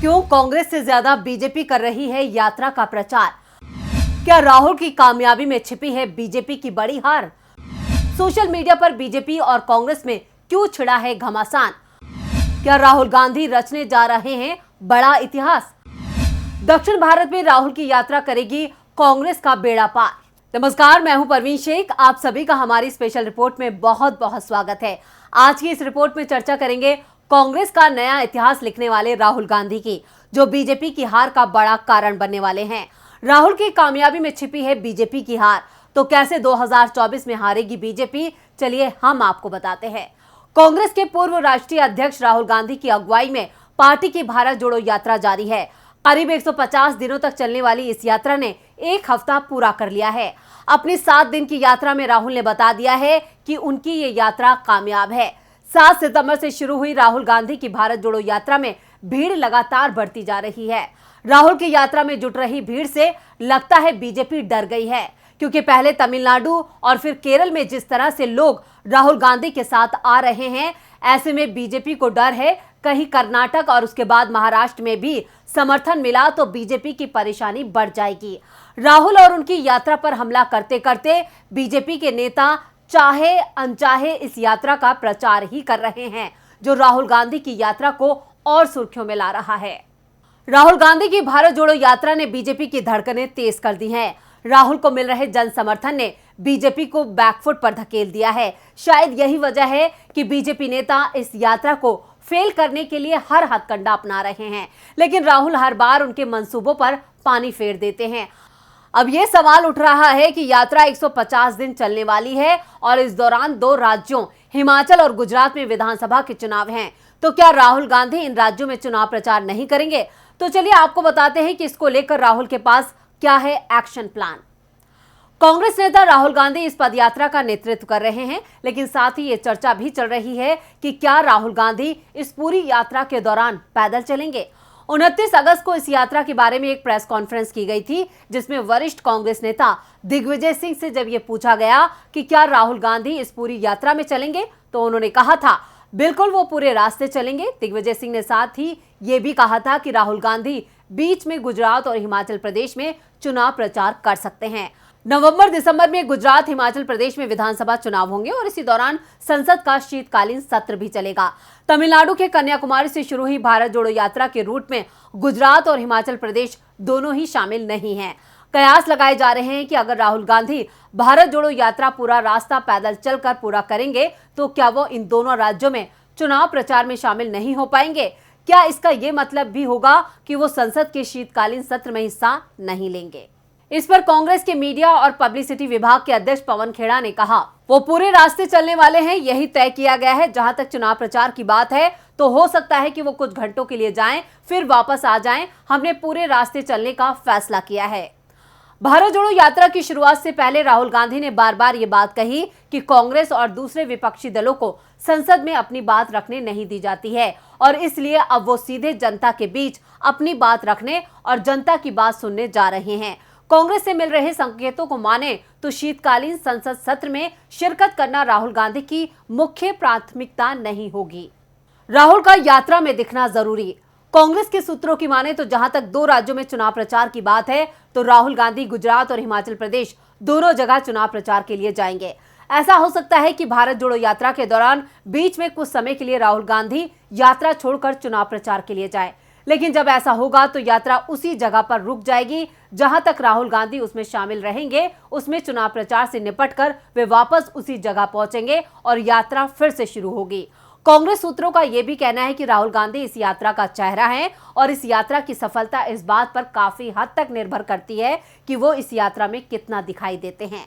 क्यों कांग्रेस से ज्यादा बीजेपी कर रही है यात्रा का प्रचार? क्या राहुल की कामयाबी में छिपी है बीजेपी की बड़ी हार? सोशल मीडिया पर बीजेपी और कांग्रेस में क्यों छिड़ा है घमासान? क्या राहुल गांधी रचने जा रहे हैं बड़ा इतिहास? दक्षिण भारत में राहुल की यात्रा करेगी कांग्रेस का बेड़ा पार। नमस्कार, मैं हूं परवीन शेख। आप सभी का हमारी स्पेशल रिपोर्ट में बहुत बहुत स्वागत है। आज की इस रिपोर्ट में चर्चा करेंगे कांग्रेस का नया इतिहास लिखने वाले राहुल गांधी की, जो बीजेपी की हार का बड़ा कारण बनने वाले हैं। राहुल की कामयाबी में छिपी है बीजेपी की हार, तो कैसे 2024 में हारेगी बीजेपी, चलिए हम आपको बताते हैं। कांग्रेस के पूर्व राष्ट्रीय अध्यक्ष राहुल गांधी की अगुवाई में पार्टी की भारत जोड़ो यात्रा जारी है। करीब 150 दिनों तक चलने वाली इस यात्रा ने एक हफ्ता पूरा कर लिया है। अपनी 7 दिन की यात्रा में राहुल ने बता दिया है कि उनकी ये यात्रा कामयाब है। 7 सितंबर से शुरू हुई राहुल गांधी की भारत जोड़ो यात्रा में भीड़ लगातार बढ़ती जा रही है। राहुल की यात्रा में जुट रही भीड़ से लगता है बीजेपी डर गई है, क्योंकि पहले तमिलनाडु और फिर केरल में जिस तरह से लोग राहुल गांधी के साथ आ रहे हैं, ऐसे में बीजेपी को डर है कहीं कर्नाटक और उसके बाद महाराष्ट्र में भी समर्थन मिला तो बीजेपी की परेशानी बढ़ जाएगी। राहुल और उनकी यात्रा पर हमला करते करते बीजेपी के नेता चाहे अनचाहे इस यात्रा का प्रचार ही कर रहे हैं, जो राहुल गांधी की यात्रा को और सुर्खियों में ला रहा है। राहुल गांधी की भारत जोड़ो यात्रा ने बीजेपी की धड़कनें तेज कर दी हैं। राहुल को मिल रहे जन समर्थन ने बीजेपी को बैकफुट पर धकेल दिया है। शायद यही वजह है कि बीजेपी नेता इस यात्रा को फेल करने के लिए हर हथकंडा अपना रहे हैं, लेकिन राहुल हर बार उनके मंसूबों पर पानी फेर देते हैं। अब यह सवाल उठ रहा है कि यात्रा 150 दिन चलने वाली है और इस दौरान 2 राज्यों हिमाचल और गुजरात में विधानसभा के चुनाव हैं, तो क्या राहुल गांधी इन राज्यों में चुनाव प्रचार नहीं करेंगे? तो चलिए आपको बताते हैं कि इसको लेकर राहुल के पास क्या है एक्शन प्लान। कांग्रेस नेता राहुल गांधी इस पदयात्रा का नेतृत्व कर रहे हैं, लेकिन साथ ही ये चर्चा भी चल रही है कि क्या राहुल गांधी इस पूरी यात्रा के दौरान पैदल चलेंगे। 29 अगस्त को इस यात्रा के बारे में एक प्रेस कॉन्फ्रेंस की गई थी, जिसमें वरिष्ठ कांग्रेस नेता दिग्विजय सिंह से जब ये पूछा गया कि क्या राहुल गांधी इस पूरी यात्रा में चलेंगे, तो उन्होंने कहा था बिल्कुल वो पूरे रास्ते चलेंगे। दिग्विजय सिंह ने साथ ही ये भी कहा था कि राहुल गांधी बीच में गुजरात और हिमाचल प्रदेश में चुनाव प्रचार कर सकते हैं। नवंबर दिसंबर में गुजरात हिमाचल प्रदेश में विधानसभा चुनाव होंगे और इसी दौरान संसद का शीतकालीन सत्र भी चलेगा। तमिलनाडु के कन्याकुमारी से शुरू हुई भारत जोड़ो यात्रा के रूट में गुजरात और हिमाचल प्रदेश दोनों ही शामिल नहीं हैं। कयास लगाए जा रहे हैं कि अगर राहुल गांधी भारत जोड़ो यात्रा पूरा रास्ता पैदल चलकर पूरा करेंगे, तो क्या वो इन दोनों राज्यों में चुनाव प्रचार में शामिल नहीं हो पाएंगे? क्या इसका ये मतलब भी होगा कि वो संसद के शीतकालीन सत्र में हिस्सा नहीं लेंगे? इस पर कांग्रेस के मीडिया और पब्लिसिटी विभाग के अध्यक्ष पवन खेड़ा ने कहा, वो पूरे रास्ते चलने वाले हैं, यही तय किया गया है। जहां तक चुनाव प्रचार की बात है, तो हो सकता है कि वो कुछ घंटों के लिए जाएं, फिर वापस आ जाएं। हमने पूरे रास्ते चलने का फैसला किया है। भारत जोड़ो यात्रा की शुरुआत से पहले राहुल गांधी ने बार बार ये बात कही कि कांग्रेस और दूसरे विपक्षी दलों को संसद में अपनी बात रखने नहीं दी जाती है, और इसलिए अब वो सीधे जनता के बीच अपनी बात रखने और जनता की बात सुनने जा रहे हैं। कांग्रेस से मिल रहे संकेतों को माने तो शीतकालीन संसद सत्र में शिरकत करना राहुल गांधी की मुख्य प्राथमिकता नहीं होगी। राहुल का यात्रा में दिखना जरूरी। कांग्रेस के सूत्रों की माने तो जहां तक 2 राज्यों में चुनाव प्रचार की बात है, तो राहुल गांधी गुजरात और हिमाचल प्रदेश दोनों जगह चुनाव प्रचार के लिए जाएंगे। ऐसा हो सकता है कि भारत जोड़ो यात्रा के दौरान बीच में कुछ समय के लिए राहुल गांधी यात्रा छोड़कर चुनाव प्रचार के लिए जाए, लेकिन जब ऐसा होगा तो यात्रा उसी जगह पर रुक जाएगी जहां तक राहुल गांधी उसमें शामिल रहेंगे। उसमें चुनाव प्रचार से निपटकर वे वापस उसी जगह पहुंचेंगे और यात्रा फिर से शुरू होगी। कांग्रेस सूत्रों का यह भी कहना है कि राहुल गांधी इस यात्रा का चेहरा है और इस यात्रा की सफलता इस बात पर काफी हद तक निर्भर करती है कि वो इस यात्रा में कितना दिखाई देते हैं।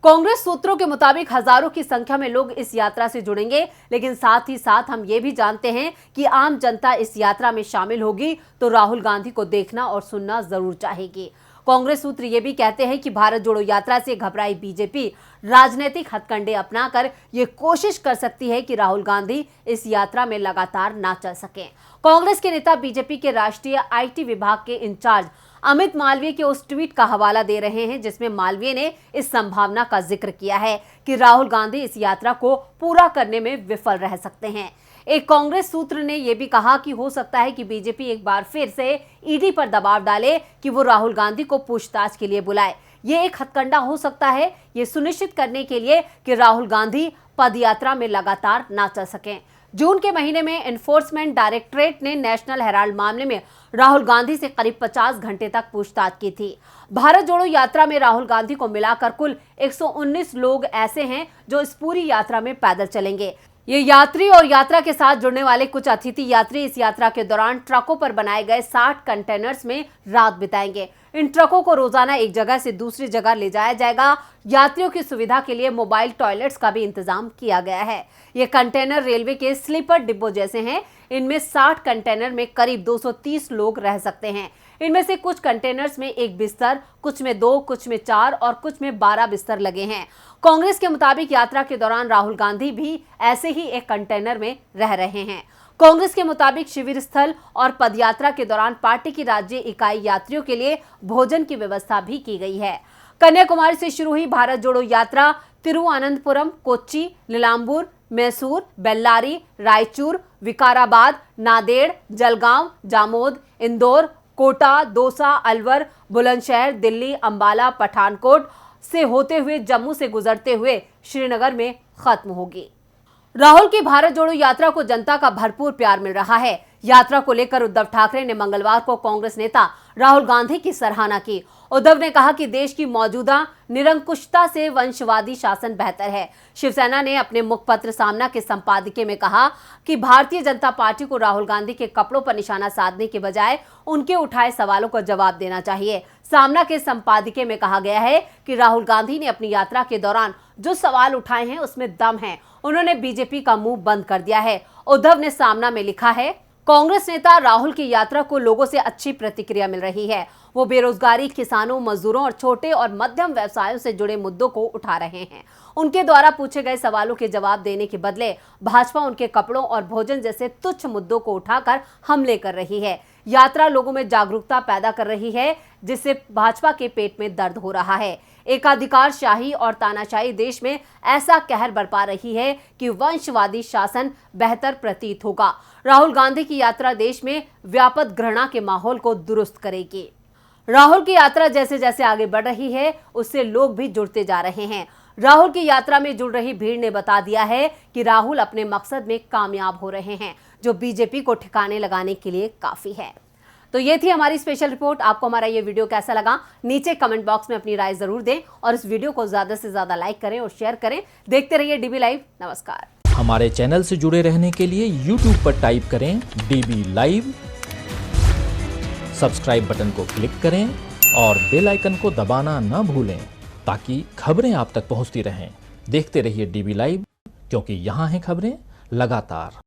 कांग्रेस सूत्रों के मुताबिक हजारों की संख्या में लोग इस यात्रा से जुड़ेंगे, लेकिन साथ ही साथ हम ये भी जानते हैं कि आम जनता इस यात्रा में शामिल होगी तो राहुल गांधी को देखना और सुनना जरूर चाहेगी। कांग्रेस सूत्र ये भी कहते हैं कि भारत जोड़ो यात्रा से घबराई बीजेपी राजनीतिक हथकंडे अपनाकर ये कोशिश कर सकती है कि राहुल गांधी इस यात्रा में लगातार ना चल सकें। कांग्रेस के नेता बीजेपी के राष्ट्रीय आईटी विभाग के इंचार्ज अमित मालवीय के उस ट्वीट का हवाला दे रहे हैं, जिसमें मालवीय ने इस संभावना का जिक्र किया है कि राहुल गांधी इस यात्रा को पूरा करने में विफल रह सकते हैं। एक कांग्रेस सूत्र ने यह भी कहा कि हो सकता है कि बीजेपी एक बार फिर से ईडी पर दबाव डाले कि वो राहुल गांधी को पूछताछ के लिए बुलाए। ये एक हथकंडा हो सकता है, ये सुनिश्चित करने के लिए कि राहुल गांधी पदयात्रा में लगातार ना चल सकें। जून के महीने में एनफोर्समेंट डायरेक्टरेट ने नेशनल हेराल्ड मामले में राहुल गांधी से करीब 50 घंटे तक पूछताछ की थी। भारत जोड़ो यात्रा में राहुल गांधी को मिलाकर कुल 119 लोग ऐसे हैं जो इस पूरी यात्रा में पैदल चलेंगे। ये यात्री और यात्रा के साथ जुड़ने वाले कुछ अतिथि यात्री इस यात्रा के दौरान ट्रकों पर बनाए गए 60 कंटेनर्स में रात बिताएंगे। इन ट्रकों को रोजाना एक जगह से दूसरी जगह ले जाया जाएगा। यात्रियों की सुविधा के लिए मोबाइल टॉयलेट्स का भी इंतजाम किया गया है। ये कंटेनर रेलवे के स्लीपर डिब्बों जैसे हैं। इनमें 60 कंटेनर में करीब 230 लोग रह सकते हैं। इनमें से कुछ कंटेनर्स में एक बिस्तर, कुछ में 2, कुछ में 4 और कुछ में 12 बिस्तर लगे हैं। कांग्रेस के मुताबिक यात्रा के दौरान राहुल गांधी भी ऐसे ही एक कंटेनर में रह रहे हैं। कांग्रेस के मुताबिक शिविर स्थल और पदयात्रा के दौरान पार्टी की राज्य इकाई यात्रियों के लिए भोजन की व्यवस्था भी की गई है। कन्याकुमारी से शुरू हुई भारत जोड़ो यात्रा तिरुवनंतपुरम, कोच्चि, नीलांबूर, मैसूर, बेल्लारी, रायचूर, विकाराबाद, नांदेड़, जलगांव, जामोद, इंदौर, कोटा, दौसा, अलवर, बुलंदशहर, दिल्ली, अंबाला, पठानकोट से होते हुए जम्मू से गुजरते हुए श्रीनगर में खत्म होगी। राहुल की भारत जोड़ो यात्रा को जनता का भरपूर प्यार मिल रहा है। यात्रा को लेकर उद्धव ठाकरे ने मंगलवार को कांग्रेस नेता राहुल गांधी की सराहना की। उद्धव ने कहा कि देश की मौजूदा निरंकुशता से वंशवादी शासन बेहतर है। शिवसेना ने अपने मुखपत्र सामना के संपादकीय में कहा कि भारतीय जनता पार्टी को राहुल गांधी के कपड़ों पर निशाना साधने के बजाय उनके उठाए सवालों का जवाब देना चाहिए। सामना के संपादकीय में कहा गया है कि राहुल गांधी ने अपनी यात्रा के दौरान जो सवाल उठाए हैं उसमें दम है। उन्होंने बीजेपी का मुंह बंद कर दिया है। उद्धव ने सामना में लिखा है, कांग्रेस नेता राहुल की यात्रा को लोगों से अच्छी प्रतिक्रिया मिल रही है। वो बेरोजगारी, किसानों, मजदूरों और छोटे और मध्यम व्यवसायों से जुड़े मुद्दों को उठा रहे हैं। उनके द्वारा पूछे गए सवालों के जवाब देने के बदले भाजपा उनके कपड़ों और भोजन जैसे तुच्छ मुद्दों को उठाकर हमले कर रही है। यात्रा लोगों में जागरूकता पैदा कर रही है, जिससे भाजपा के पेट में दर्द हो रहा है। एकाधिकारशाही और तानाशाही देश में ऐसा कहर बरपा रही है कि वंशवादी शासन बेहतर प्रतीत होगा। राहुल गांधी की यात्रा देश में व्यापक घृणा के माहौल को दुरुस्त करेगी। राहुल की यात्रा जैसे जैसे आगे बढ़ रही है, उससे लोग भी जुड़ते जा रहे हैं। राहुल की यात्रा में जुड़ रही भीड़ ने बता दिया है कि राहुल अपने मकसद में कामयाब हो रहे हैं, जो बीजेपी को ठिकाने लगाने के लिए काफी है। तो ये थी हमारी स्पेशल रिपोर्ट। आपको हमारा ये वीडियो कैसा लगा, नीचे कमेंट बॉक्स में अपनी राय जरूर दें और इस वीडियो को ज्यादा से ज्यादा लाइक करें और शेयर करें। देखते रहिए डीबी लाइव। नमस्कार। हमारे चैनल से जुड़े रहने के लिए YouTube पर टाइप करें डीबी लाइव, सब्सक्राइब बटन को क्लिक करें और बेल आइकन को दबाना न भूलें ताकि खबरें आप तक पहुंचती रहें। देखते रहिए डीबी लाइव, क्योंकि यहाँ हैं खबरें लगातार।